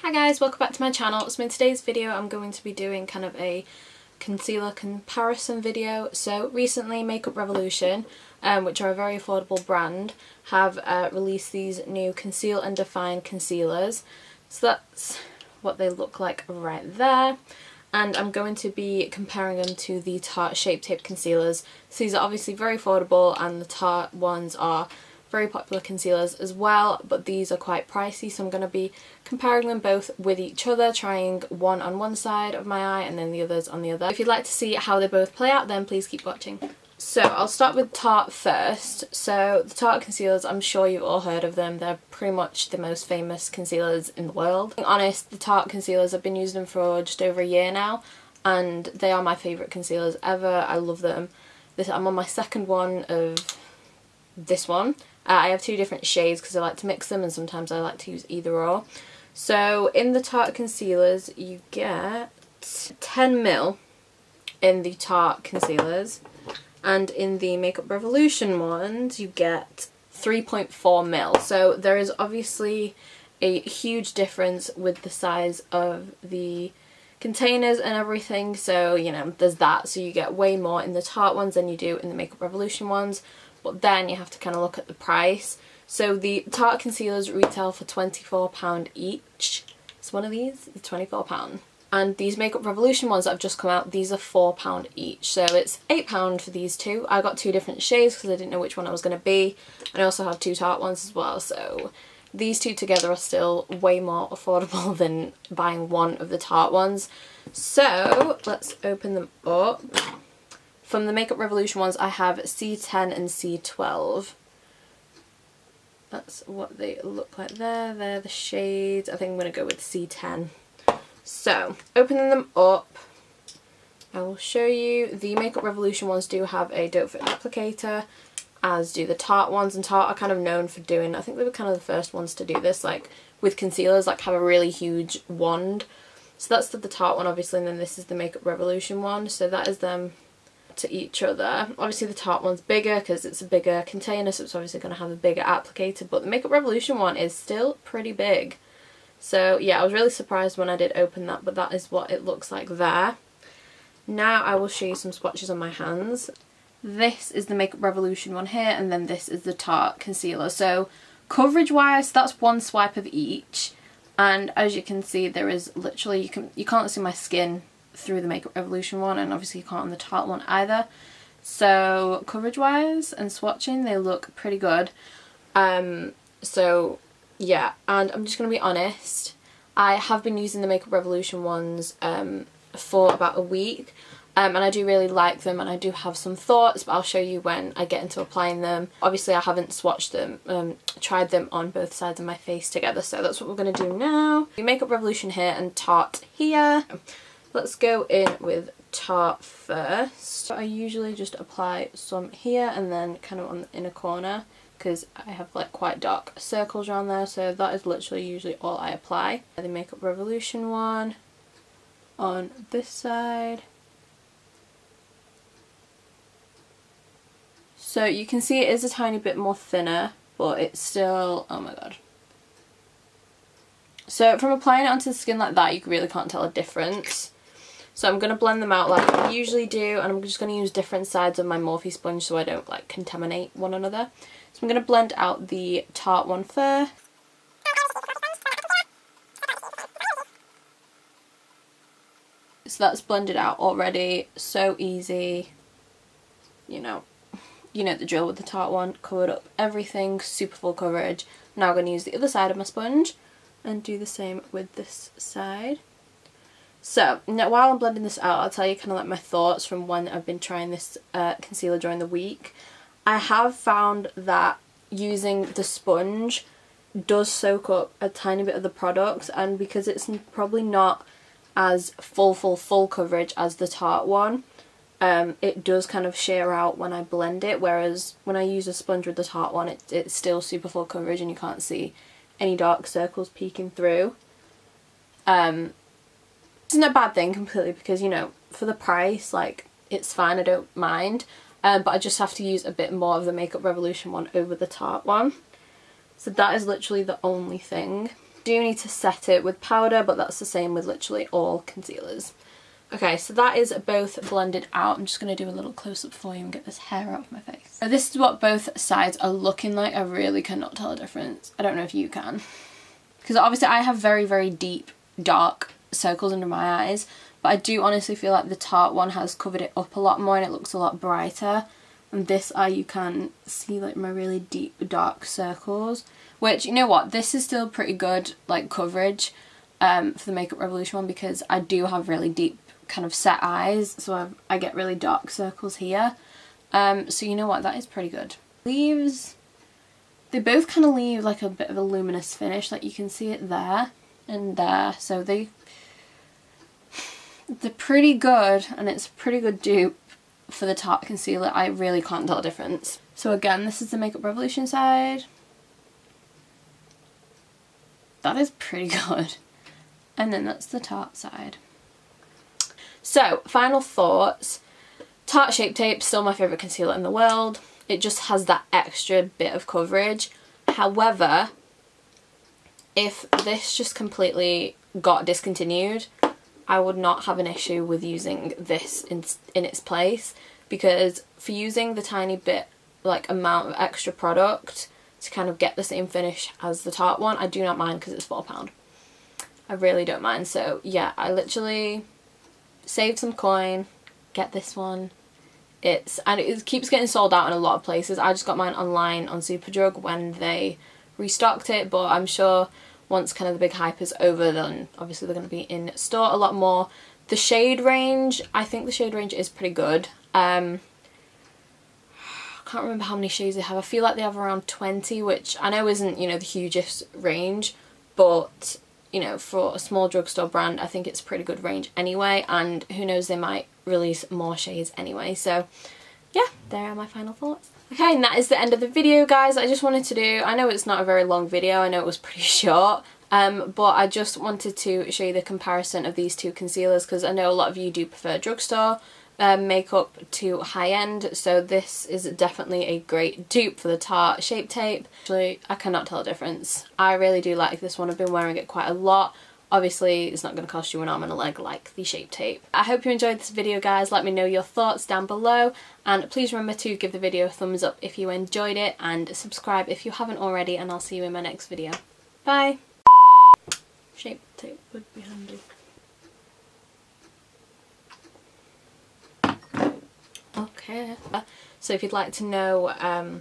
Hi guys, welcome back to my channel. So in today's video I'm going to be doing kind of a concealer comparison video. So recently Makeup Revolution, which are a very affordable brand, have released these new Conceal and Define concealers. So that's what they look like right there. And I'm going to be comparing them to the Tarte Shape Tape concealers. So these are obviously very affordable and the Tarte ones are very popular concealers as well, but these are quite pricey, so I'm going to be comparing them both with each other, trying one on one side of my eye and then the others on the other. If you'd like to see how they both play out, then please keep watching. So I'll start with Tarte first. So the Tarte concealers, I'm sure you've all heard of them. They're pretty much the most famous concealers in the world. Being honest, the Tarte concealers, I've been using them for just over a year now, and they are my favourite concealers ever. I love them. I'm on my second one of this one. I have two different shades because I like to mix them and sometimes I like to use either or. So in the Tarte concealers you get 10ml in the Tarte concealers, and in the Makeup Revolution ones you get 3.4ml. So there is obviously a huge difference with the size of the containers and everything, so you know there's that. So you get way more in the Tarte ones than you do in the Makeup Revolution ones. But then you have to kind of look at the price. So the Tarte concealers retail for £24 each. So one of these is £24. And these Makeup Revolution ones that have just come out, these are £4 each. So it's £8 for these two. I got two different shades because I didn't know which one I was going to be. And I also have two Tarte ones as well. So these two together are still way more affordable than buying one of the Tarte ones. So let's open them up. From the Makeup Revolution ones, I have C10 and C12. That's what they look like there. They're the shades. I think I'm going to go with C10. So, opening them up, I will show you. The Makeup Revolution ones do have a doe foot applicator, as do the Tarte ones. And Tarte are kind of known for doing, I think they were kind of the first ones to do this, like with concealers, like have a really huge wand. So that's the Tarte one, obviously, and then this is the Makeup Revolution one. So that is them to each other. Obviously the Tarte one's bigger because it's a bigger container, so it's obviously going to have a bigger applicator, but the Makeup Revolution one is still pretty big. So yeah, I was really surprised when I did open that, but that is what it looks like there. Now I will show you some swatches on my hands. This is the Makeup Revolution one here, and then this is the Tarte concealer. So coverage wise, that's one swipe of each, and as you can see there is literally, you can't see my skin through the Makeup Revolution one, and obviously you can't on the Tarte one either. So coverage wise and swatching, they look pretty good. So yeah, and I'm just going to be honest, I have been using the Makeup Revolution ones for about a week, and I do really like them, and I do have some thoughts, but I'll show you when I get into applying them. Obviously I haven't swatched them, tried them on both sides of my face together, so that's what we're going to do now. The Makeup Revolution here and Tarte here. Let's go in with Tarte first. I usually just apply some here and then kind of on the inner corner because I have like quite dark circles around there, so that is literally usually all I apply. The Makeup Revolution one on this side. So you can see it is a tiny bit more thinner, but it's still, oh my god. So from applying it onto the skin like that, you really can't tell a difference. So I'm going to blend them out like I usually do, and I'm just going to use different sides of my Morphe sponge so I don't like contaminate one another. So I'm going to blend out the Tarte one first. So that's blended out already, so easy. You know the drill with the Tarte one, covered up everything, super full coverage. Now I'm going to use the other side of my sponge and do the same with this side. So now while I'm blending this out, I'll tell you kind of like my thoughts from when I've been trying this concealer during the week. I have found that using the sponge does soak up a tiny bit of the product, and because it's probably not as full coverage as the Tarte one, it does kind of sheer out when I blend it, whereas when I use a sponge with the Tarte one, it's still super full coverage and you can't see any dark circles peeking through. Isn't a bad thing completely because, you know, for the price, like, it's fine, I don't mind, but I just have to use a bit more of the Makeup Revolution one over the Tarte one. So that is literally the only thing. do need to set it with powder, but that's the same with literally all concealers. Okay, so that is both blended out. I'm just going to do a little close-up for you and get this hair out of my face. So this is what both sides are looking like. I really cannot tell a difference. I don't know if you can. Because obviously I have very, very deep, dark circles under my eyes. But I do honestly feel like the Tarte one has covered it up a lot more and it looks a lot brighter. And this eye you can see like my really deep, dark circles. Which, you know what, this is still pretty good like coverage for the Makeup Revolution one, because I do have really deep kind of set eyes, so I get really dark circles here. So you know what, that is pretty good. Leaves, they both kind of leave like a bit of a luminous finish, like you can see it there and there, so they're pretty good, and it's a pretty good dupe for the Tarte concealer. I really can't tell a difference. So again, this is the Makeup Revolution side. That is pretty good. And then that's the Tarte side. So, final thoughts. Tarte Shape Tape, still my favourite concealer in the world. It just has that extra bit of coverage. However, if this just completely got discontinued, I would not have an issue with using this in its place, because for using the tiny bit, like amount of extra product to kind of get the same finish as the Tarte one, I do not mind because it's £4. I really don't mind. So yeah, I literally save some coin, get this one. And it keeps getting sold out in a lot of places. I just got mine online on Superdrug when they restocked it, but I'm sure once kind of the big hype is over, then obviously they're going to be in store a lot more. The shade range, I think the shade range is pretty good. I can't remember how many shades they have. I feel like they have around 20, which I know isn't, you know, the hugest range, but you know, for a small drugstore brand, I think it's a pretty good range anyway, and who knows, they might release more shades anyway. So yeah, there are my final thoughts. Okay, and that is the end of the video, guys. I just wanted to do, I know it's not a very long video, I know it was pretty short, but I just wanted to show you the comparison of these two concealers, because I know a lot of you do prefer drugstore makeup to high-end, so this is definitely a great dupe for the Tarte Shape Tape. Actually, I cannot tell a difference. I really do like this one. I've been wearing it quite a lot. Obviously, it's not going to cost you an arm and a leg like the Shape Tape. I hope you enjoyed this video, guys. Let me know your thoughts down below, and please remember to give the video a thumbs up if you enjoyed it, and subscribe if you haven't already, and I'll see you in my next video. Bye! Shape Tape would be handy. Okay, so if you'd like to know